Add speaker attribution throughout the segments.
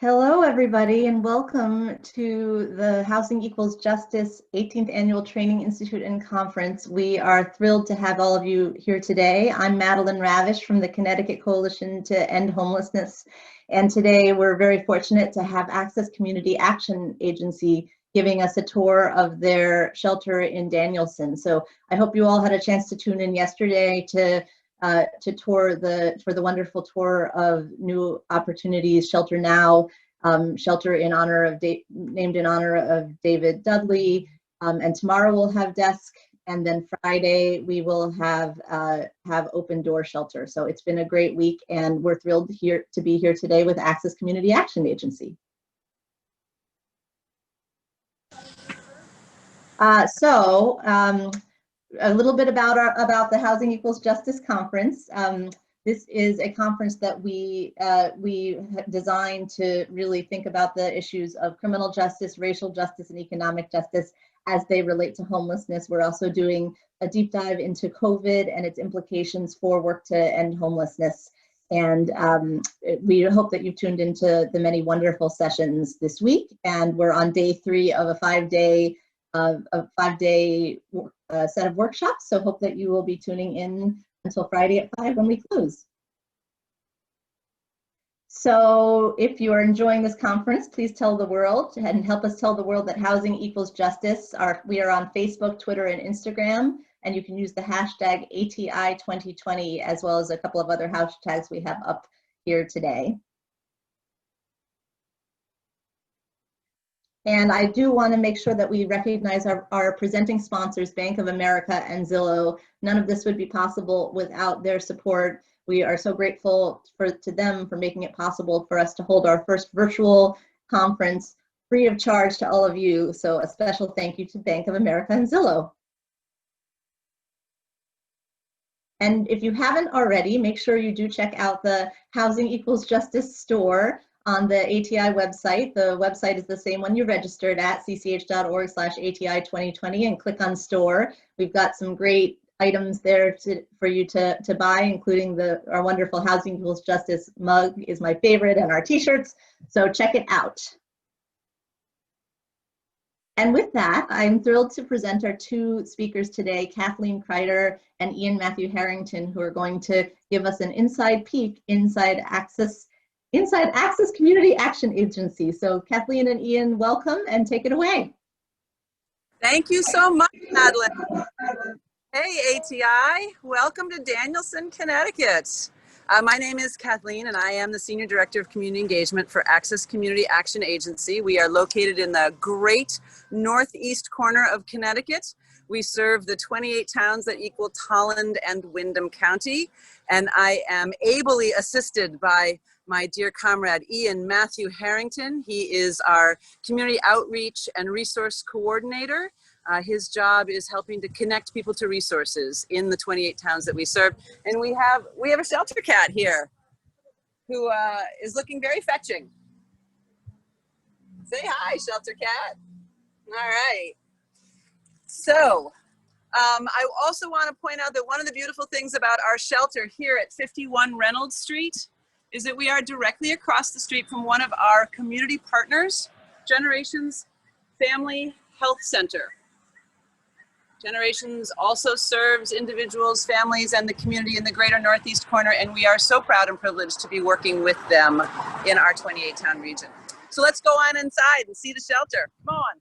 Speaker 1: Hello, everybody, and welcome to the Housing Equals Justice 18th Annual Training Institute and Conference. We are thrilled to have all of you here today. I'm Madeline Ravish from the Connecticut Coalition to End Homelessness, and today we're very fortunate to have Access Community Action Agency giving us a tour of their shelter in Danielson. So I hope you all had a chance to tune in yesterday to tour the wonderful tour of New Opportunities Shelter Now, shelter named in honor of David Dudley. And tomorrow we'll have desk, and then Friday we will have open door shelter. So it's been a great week, and we're thrilled to be here today with Access Community Action Agency. A little bit about the Housing Equals Justice Conference. This is a conference that we designed to really think about the issues of criminal justice, racial justice, and economic justice as they relate to homelessness. We're also doing a deep dive into COVID and its implications for work to end homelessness. And we hope that you've tuned into the many wonderful sessions this week. And we're on day 3 of a 5-day set of workshops, so hope that you will be tuning in until Friday at 5 when we close. So if you are enjoying this conference, please tell the world and help us tell the world that Housing Equals Justice. We are on Facebook, Twitter, and Instagram, and you can use the hashtag ATI2020 as well as a couple of other hashtags we have up here today. And I do want to make sure that we recognize our presenting sponsors, Bank of America and Zillow. None of this would be possible without their support. We are so grateful to them for making it possible for us to hold our first virtual conference free of charge to all of you. So a special thank you to Bank of America and Zillow. And if you haven't already, make sure you do check out the Housing Equals Justice store on the ATI website. The website is the same one you registered at, cceh.org/ATI2020, and click on store. We've got some great items there for you to buy, including our wonderful Housing Equals Justice mug is my favorite, and our t-shirts, so check it out. And with that, I'm thrilled to present our 2 speakers today, Kathleen Krider and Ian Matthew Harrington, who are going to give us an inside peek inside Access Community Action Agency. So Kathleen and Ian, welcome and take it away.
Speaker 2: Thank you so much, Madeline. Hey, ATI, welcome to Danielson, Connecticut. My name is Kathleen, and I am the Senior Director of Community Engagement for Access Community Action Agency. We are located in the great northeast corner of Connecticut. We serve the 28 towns that equal Tolland and Windham County, and I am ably assisted by my dear comrade Ian Matthew Harrington. He is our Community Outreach and Resource Coordinator. His job is helping to connect people to resources in the 28 towns that we serve. And we have a shelter cat here who is looking very fetching. Say hi, shelter cat. All right. So I also want to point out that one of the beautiful things about our shelter here at 51 Reynolds Street is that we are directly across the street from one of our community partners, Generations Family Health Center. Generations also serves individuals, families, and the community in the greater northeast corner, and we are so proud and privileged to be working with them in our 28-town region. So let's go on inside and see the shelter. Come on.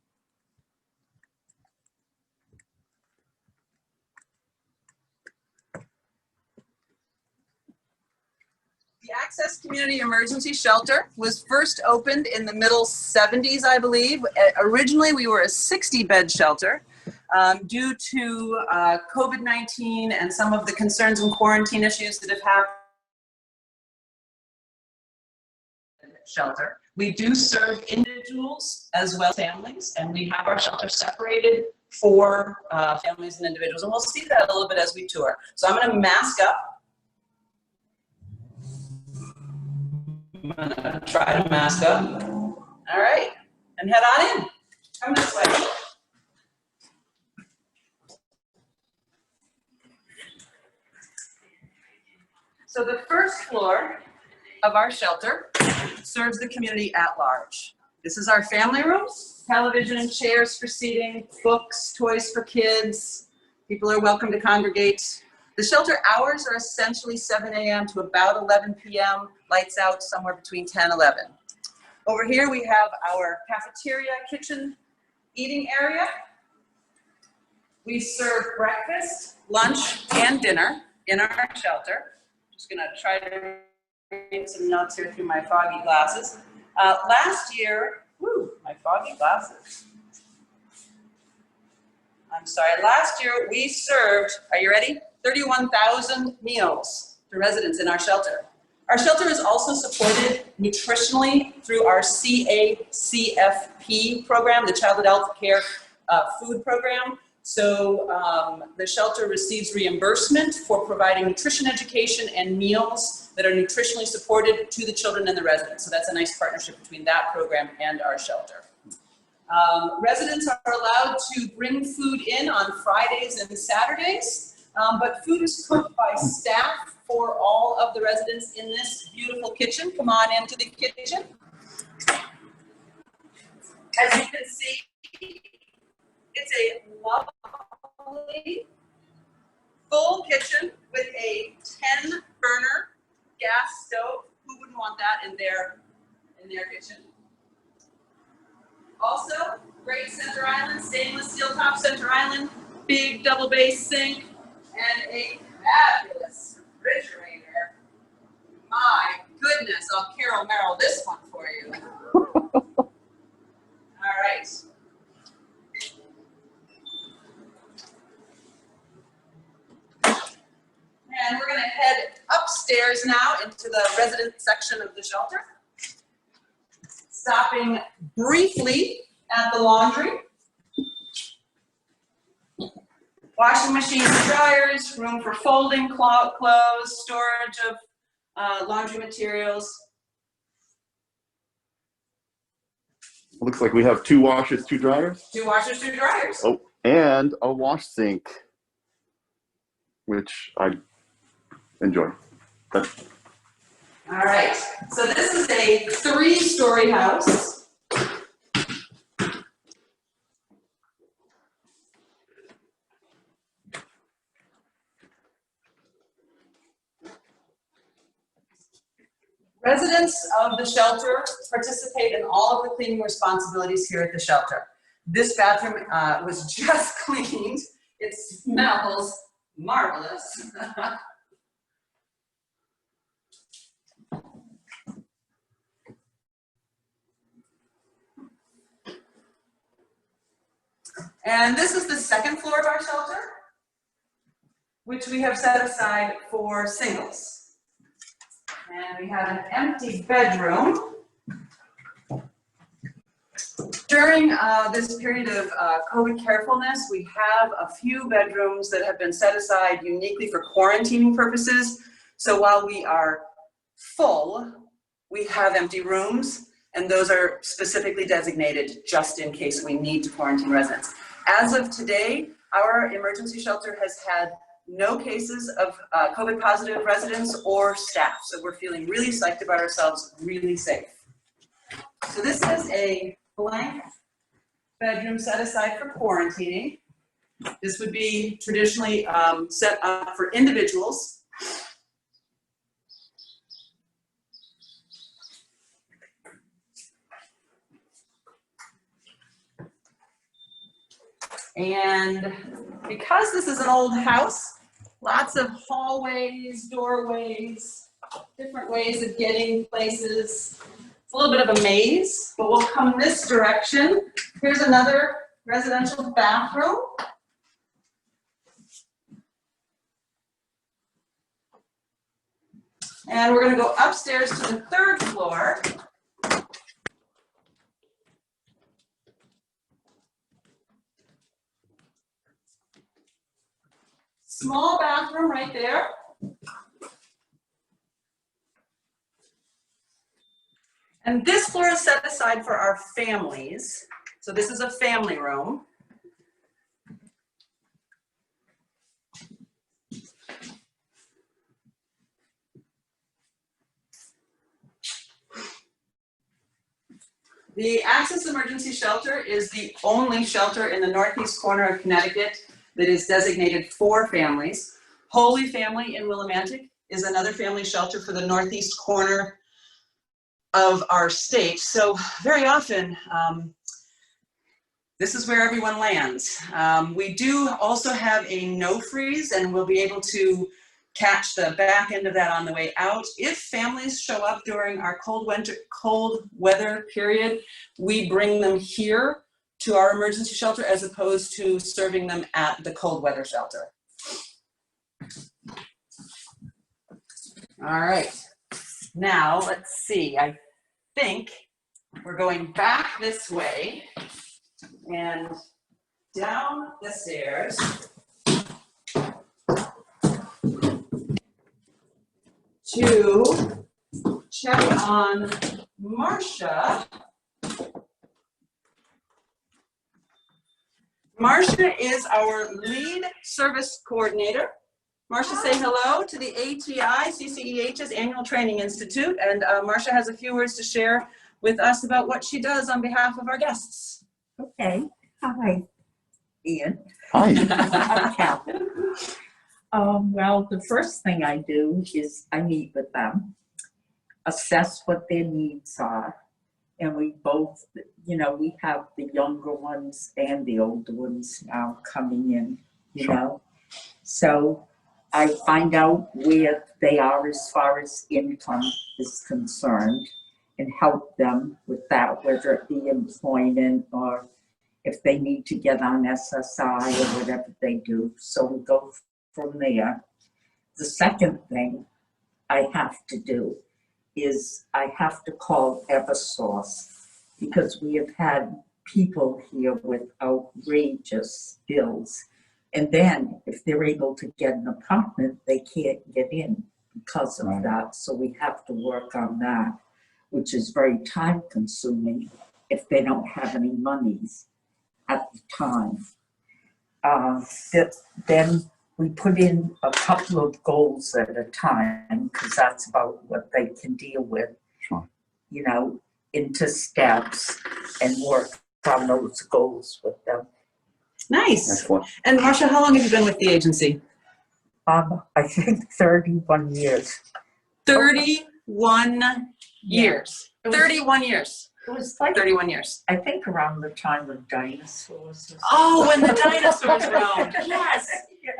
Speaker 2: The Access Community Emergency Shelter was first opened in the middle 70s, I believe. Originally, we were a 60-bed shelter. Due to COVID-19 and some of the concerns and quarantine issues that have happened in the shelter. We do serve individuals as well as families, and we have our shelter separated for families and individuals. And we'll see that a little bit as we tour. So I'm going to mask up. I'm going to try to mask up. All right, and head on in. Come this way. So the first floor of our shelter serves the community at large. This is our family room, television and chairs for seating, books, toys for kids. People are welcome to congregate. The shelter hours are essentially 7 a.m. to about 11 p.m., lights out somewhere between 10 and 11. Over here we have our cafeteria, kitchen, eating area. We serve breakfast, lunch, and dinner in our shelter. Just gonna try to read some notes here through my foggy glasses. Last year, my foggy glasses. I'm sorry, last year we served, are you ready? 31,000 meals to residents in our shelter. Our shelter is also supported nutritionally through our CACFP program, the Childhood Health Care Food Program. So the shelter receives reimbursement for providing nutrition education and meals that are nutritionally supported to the children and the residents. So that's a nice partnership between that program and our shelter. Residents are allowed to bring food in on Fridays and Saturdays, but food is cooked by staff for all of the residents in this beautiful kitchen. Come on into the kitchen. As you can see, it's a lovely full kitchen with a 10-burner gas stove. Who wouldn't want that in their kitchen? Also, great center island, stainless steel top center island, big double base sink, and a fabulous refrigerator. My goodness, I'll Carol Merrill this one for you. All right. And we're going to head upstairs now into the resident section of the shelter. Stopping briefly at the laundry. Washing machines and dryers, room for folding clothes, storage of laundry materials.
Speaker 3: Looks like we have 2 washers, 2 dryers.
Speaker 2: 2 washers, 2 dryers.
Speaker 3: Oh, and a wash sink, which I enjoy.
Speaker 2: All right, so this is a 3-story house. Residents of the shelter participate in all of the cleaning responsibilities here at the shelter. This bathroom was just cleaned. It smells marvelous. And this is the 2nd floor of our shelter, which we have set aside for singles. And we have an empty bedroom. During this period of COVID carefulness, we have a few bedrooms that have been set aside uniquely for quarantining purposes. So while we are full, we have empty rooms, and those are specifically designated just in case we need to quarantine residents. As of today, our emergency shelter has had no cases of COVID positive residents or staff. So we're feeling really psyched about ourselves, really safe. So this is a blank bedroom set aside for quarantining. This would be traditionally set up for individuals. And because this is an old house, lots of hallways, doorways, different ways of getting places. It's a little bit of a maze, but we'll come this direction. Here's another residential bathroom. And we're going to go upstairs to the 3rd floor. Small bathroom right there. And this floor is set aside for our families. So this is a family room. The Access Emergency Shelter is the only shelter in the northeast corner of Connecticut that is designated for families. Holy Family in Willimantic is another family shelter for the northeast corner of our state. So very often, this is where everyone lands. We do also have a no freeze, and we'll be able to catch the back end of that on the way out. If families show up during our cold weather period, we bring them here to our emergency shelter as opposed to serving them at the cold weather shelter. All right, now let's see. I think we're going back this way and down the stairs to check on Marcia. Marcia is our lead service coordinator. Marcia, say hello to the ATI CCEH's Annual Training Institute, and Marcia has a few words to share with us about what she does on behalf of our guests.
Speaker 4: Okay. Hi, Ian.
Speaker 3: Hi.
Speaker 4: I'm Kathleen. Well, the first thing I do is I meet with them, assess what their needs are, and we both, you know, we have the younger ones and the older ones now coming in, you know. So I find out where they are as far as income is concerned and help them with that, whether it be employment or if they need to get on SSI or whatever they do. So we go from there. The second thing I have to do is I have to call Eversource, because we have had people here with outrageous bills. And then if they're able to get an apartment, they can't get in because of that. So we have to work on that, which is very time consuming if they don't have any monies at the time. Then we put in a couple of goals at a time, because that's about what they can deal with, you know, into steps and work on those goals with them.
Speaker 2: Nice. And Marcia, how long have you been with the agency?
Speaker 4: I think 31 years.
Speaker 2: 31 years.
Speaker 4: It was-
Speaker 2: 31 years.
Speaker 4: It was like,
Speaker 2: 31 years.
Speaker 4: I think around the time of dinosaurs.
Speaker 2: Oh, when the dinosaurs roamed. Yes.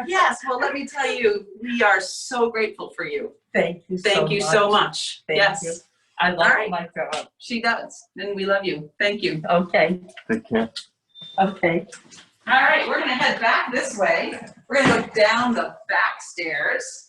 Speaker 2: Yes. Well, let me tell you, we are so grateful for you.
Speaker 4: Thank you
Speaker 2: Thank you so much.
Speaker 4: Thank
Speaker 2: Yes.
Speaker 4: you. I love my job.
Speaker 2: She does. And we love you. Thank you.
Speaker 4: Okay.
Speaker 3: Take care.
Speaker 4: Okay.
Speaker 2: All right, we're going to head back this way. We're going to go down the back stairs.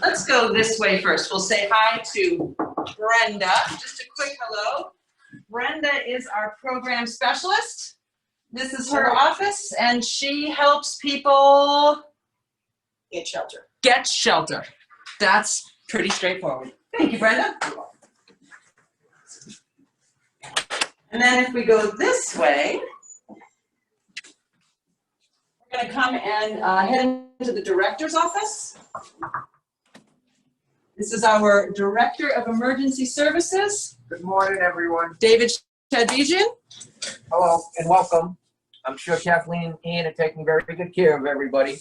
Speaker 2: Let's go this way first. We'll say hi to Brenda. Just a quick hello. Brenda is our program specialist. This is her office, and she helps people
Speaker 5: Get shelter.
Speaker 2: get shelter. That's pretty straightforward. Thank you, Brenda. And then if we go this way, we're going to come and head into the director's office. This is our Director of Emergency Services,
Speaker 5: Good morning, everyone.
Speaker 2: David Chadvijian.
Speaker 5: Hello and welcome. I'm sure Kathleen and Ian are taking very good care of everybody.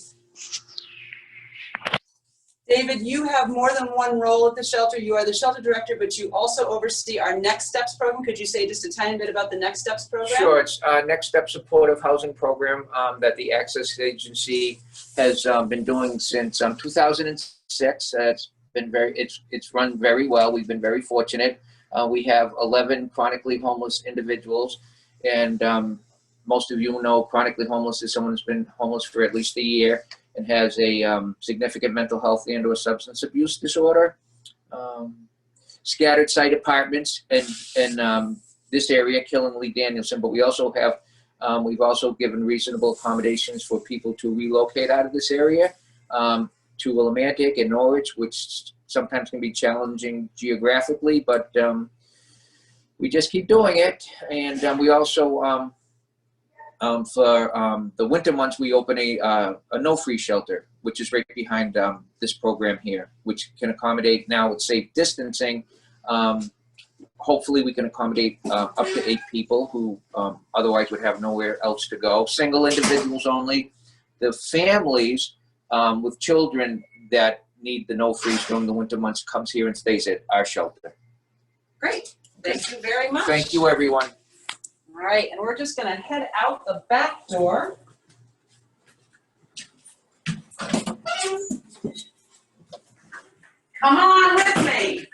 Speaker 2: David, you have more than one role at the shelter. You are the shelter director, but you also oversee our Next Steps program. Could you say just a tiny bit about the Next Steps program?
Speaker 5: Sure, it's Next Step Supportive Housing Program that the Access Agency has been doing since 2006. It's run very well. We've been very fortunate. We have 11 chronically homeless individuals, and most of you know chronically homeless is someone who's been homeless for at least a year and has a significant mental health and or substance abuse disorder. Scattered site apartments in this area, Killingly, Danielson, but we also have, we've also given reasonable accommodations for people to relocate out of this area to Willimantic and Norwich, which sometimes can be challenging geographically, but we just keep doing it. And we also For the winter months, we open a no-freeze shelter, which is right behind this program here, which can accommodate now with safe distancing. Hopefully we can accommodate up to 8 people who otherwise would have nowhere else to go. Single individuals only. The families with children that need the no-freeze during the winter months comes here and stays at our shelter.
Speaker 2: Great. Thank you very much.
Speaker 5: Thank you, everyone.
Speaker 2: All right, and we're just going to head out the back door. Come on with me.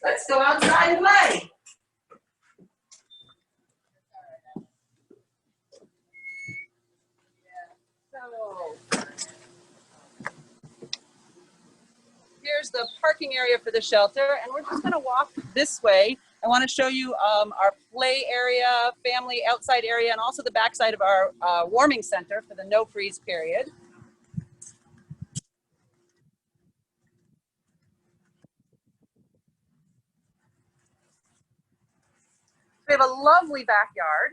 Speaker 2: Let's go outside and play. So, here's the parking area for the shelter, and we're just going to walk this way. I want to show you our play area, family outside area, and also the backside of our warming center for the no freeze period. We have a lovely backyard.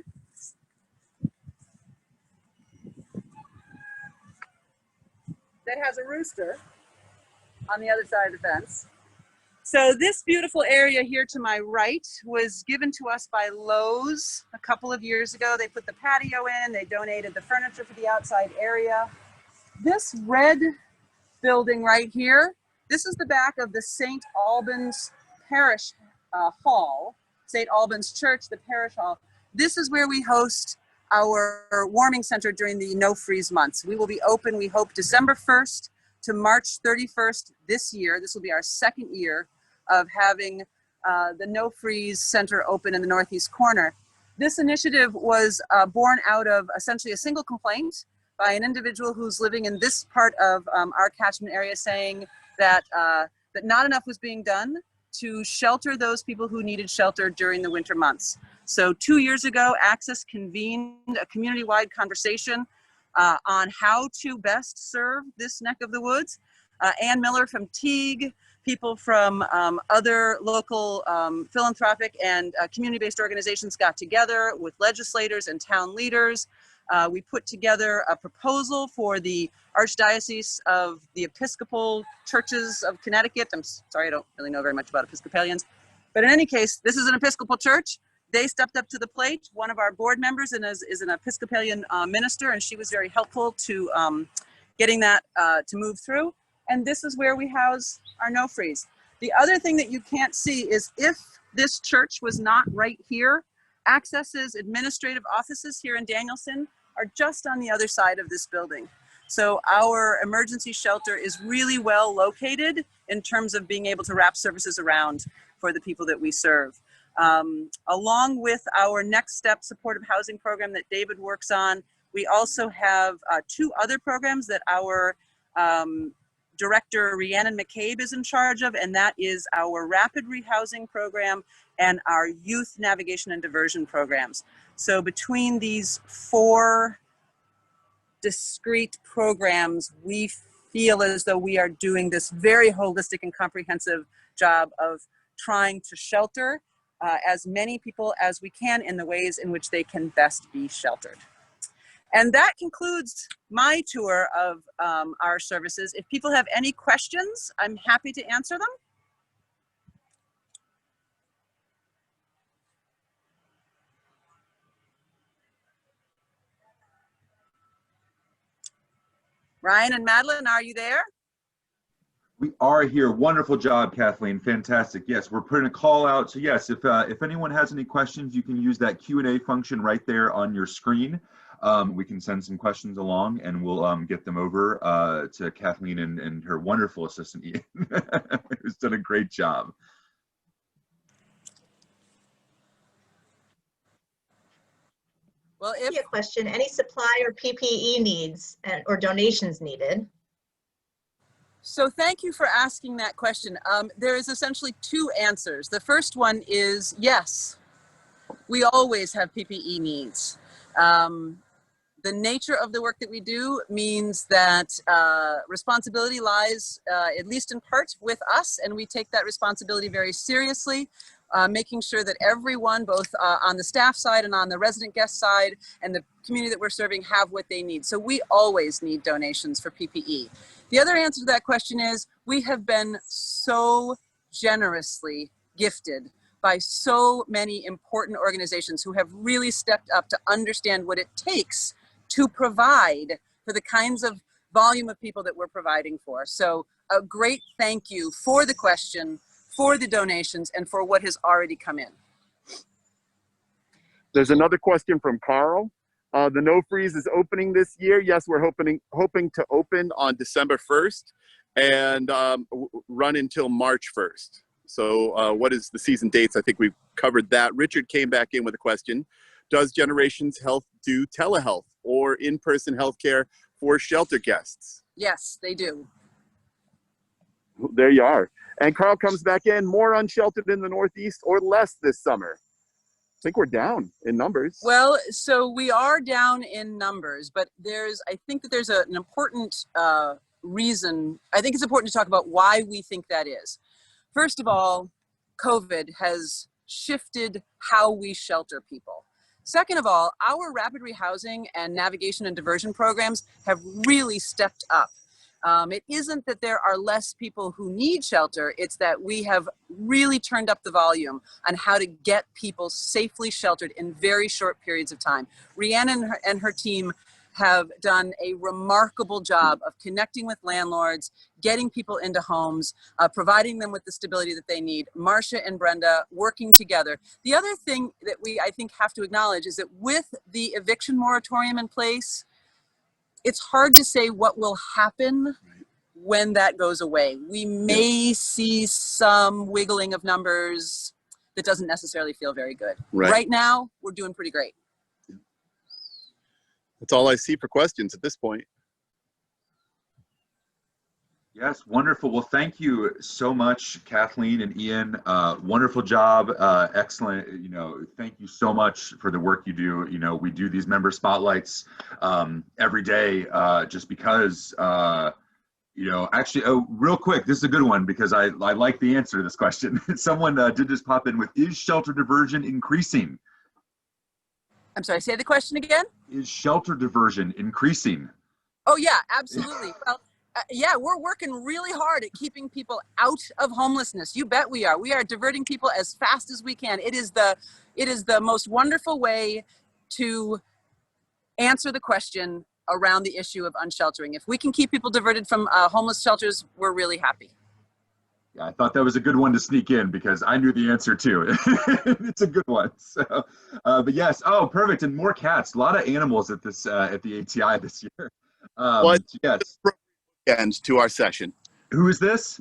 Speaker 2: That has a rooster on the other side of the fence. So this beautiful area here to my right was given to us by Lowe's a couple of years ago. They put the patio in, they donated the furniture for the outside area. This red building right here, this is the back of the St. Albans Parish Hall, St. Albans Church, the parish hall. This is where we host our warming center during the no freeze months. We will be open, we hope, December 1st to March 31st this year. This will be our second year of having the no freeze center open in the northeast corner. This initiative was born out of essentially a single complaint by an individual who's living in this part of our catchment area, saying that that not enough was being done to shelter those people who needed shelter during the winter months. So 2 years ago, Access convened a community-wide conversation on how to best serve this neck of the woods. Ann Miller from Teague, people from other local philanthropic and community-based organizations got together with legislators and town leaders. We put together a proposal for the Archdiocese of the Episcopal Churches of Connecticut. I'm sorry, I don't really know very much about Episcopalians. But in any case, this is an Episcopal church. They stepped up to the plate. One of our board members is an Episcopalian minister, and she was very helpful to getting that to move through. And this is where we house our no freeze. The other thing that you can't see is if this church was not right here, Access's administrative offices here in Danielson are just on the other side of this building. So our emergency shelter is really well located in terms of being able to wrap services around for the people that we serve. Along with our Next Step supportive housing program that David works on, we also have 2 other programs that our director Rhiannon McCabe is in charge of, and that is our rapid rehousing program and our youth navigation and diversion programs. So between these 4 discrete programs, we feel as though we are doing this very holistic and comprehensive job of trying to shelter as many people as we can in the ways in which they can best be sheltered. And that concludes my tour of our services. If people have any questions, I'm happy to answer them. Ryan and Madeline, are you there?
Speaker 6: We are here. Wonderful job, Kathleen. Fantastic. Yes, we're putting a call out. So yes, if anyone has any questions, you can use that Q&A function right there on your screen. We can send some questions along, and we'll get them over to Kathleen and her wonderful assistant, Ian, who's done a great job.
Speaker 2: Well,
Speaker 1: Maybe a question, any supply or PPE needs or donations needed?
Speaker 2: So thank you for asking that question. There is essentially 2 answers. The first one is yes, we always have PPE needs. The nature of the work that we do means that responsibility lies, at least in part, with us, and we take that responsibility very seriously. making sure that everyone, both on the staff side and on the resident guest side and the community that we're serving, have what they need. So we always need donations for PPE. The other answer to that question is we have been so generously gifted by so many important organizations who have really stepped up to understand what it takes to provide for the kinds of volume of people that we're providing for. So a great thank you for the question, for the donations, and for what has already come in.
Speaker 3: There's another question from Carl. The No Freeze is opening this year. Yes, we're hoping to open on December 1st and run until March 1st. So what is the season dates? I think we've covered that. Richard came back in with a question. Does Generations Health do telehealth or in-person healthcare for shelter guests?
Speaker 2: Yes, they do.
Speaker 3: There you are. And Carl comes back in, more unsheltered in the Northeast or less this summer? I think we're down in numbers.
Speaker 2: Well, so we are down in numbers, but I think that there's an important reason. I think it's important to talk about why we think that is. First of all, COVID has shifted how we shelter people. Second of all, our rapid rehousing and navigation and diversion programs have really stepped up. It isn't that there are less people who need shelter, it's that we have really turned up the volume on how to get people safely sheltered in very short periods of time. Rhiannon and her team have done a remarkable job of connecting with landlords, getting people into homes, providing them with the stability that they need. Marcia and Brenda working together. The other thing that I think have to acknowledge is that with the eviction moratorium in place, it's hard to say what will happen when that goes away. We may see some wiggling of numbers that doesn't necessarily feel very good. Right now, we're doing pretty great.
Speaker 3: That's all I see for questions at this point.
Speaker 6: Yes, wonderful. Well, thank you so much, Kathleen and Ian. Wonderful job. Excellent. Thank you so much for the work you do. We do these member spotlights every day just because, actually, real quick, this is a good one because I like the answer to this question. Someone did just pop in with, is shelter diversion increasing?
Speaker 2: I'm sorry, say the question again?
Speaker 6: Is shelter diversion increasing?
Speaker 2: Oh yeah, absolutely. Well, yeah, we're working really hard at keeping people out of homelessness. You bet we are. We are diverting people as fast as we can. It is the most wonderful way to answer the question around the issue of unsheltering. If we can keep people diverted from homeless shelters, we're really happy.
Speaker 6: Yeah, I thought that was a good one to sneak in because I knew the answer too. It's a good one. So, but yes, oh, perfect, and more cats. A lot of animals at this at the ATI this year. Yes.
Speaker 3: Bookend to our session.
Speaker 6: Who is this?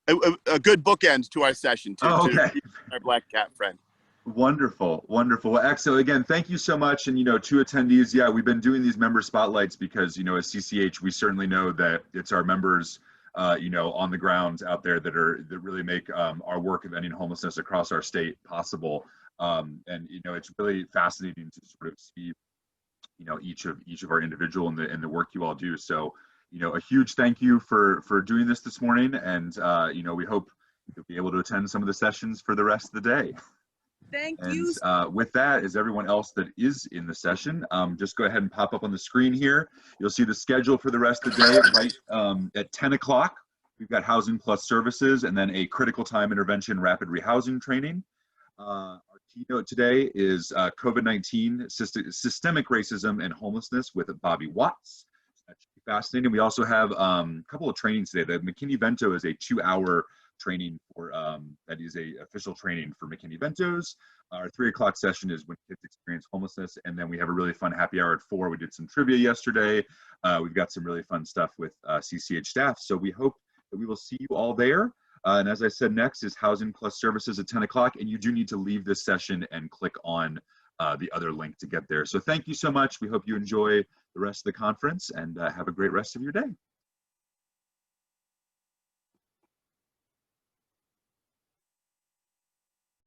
Speaker 3: A good bookend to our session to
Speaker 6: okay.
Speaker 3: Our black cat friend.
Speaker 6: Wonderful, wonderful. Well, excellent. Again, thank you so much. And to attendees, yeah, we've been doing these member spotlights because as CCEH, we certainly know that it's our members. On the ground out there that really make our work of ending homelessness across our state possible. And it's really fascinating to sort of see, each of our individual and the work you all do. So, a huge thank you for doing this morning. And, we hope you'll be able to attend some of the sessions for the rest of the day.
Speaker 2: Thank you.
Speaker 6: With that, as everyone else that is in the session, just go ahead and pop up on the screen here. You'll see the schedule for the rest of the day right at 10 o'clock. We've got Housing Plus Services and then a critical time intervention rapid rehousing training. Our keynote today is COVID-19 systemic racism and homelessness with Bobby Watts. That should be fascinating. We also have a couple of trainings today. The McKinney-Vento is a 2-hour training for that is a official training for McKinney-Ventos. Our 3 o'clock session is when kids experience homelessness, and then we have a really fun happy hour at 4. We did some trivia yesterday. We've got some really fun stuff with CCEH staff, so we hope that we will see you all there. And as I said, next is Housing Plus Services at 10 o'clock, and you do need to leave this session and click on the other link to get there. So thank you so much. We hope you enjoy the rest of the conference and have a great rest of your day.